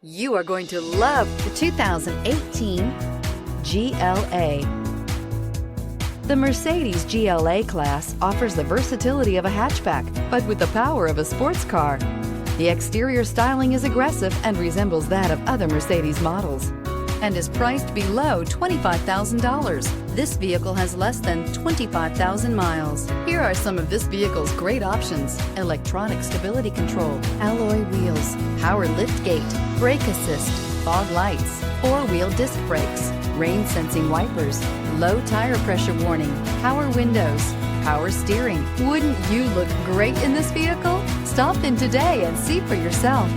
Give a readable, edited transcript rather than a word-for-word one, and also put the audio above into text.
You are going to love the 2018 GLA. The Mercedes GLA-Class offers the versatility of a hatchback, but with the power of a sports car. The exterior styling is aggressive and resembles that of other Mercedes models, and is priced below $25,000. This vehicle has less than 25,000 miles. Here are some of this vehicle's great options: electronic stability control, alloy wheels, power liftgate, brake assist, fog lights, four-wheel disc brakes, rain sensing wipers, low tire pressure warning, power windows, power steering. Wouldn't you look great in this vehicle? Stop in today and see for yourself.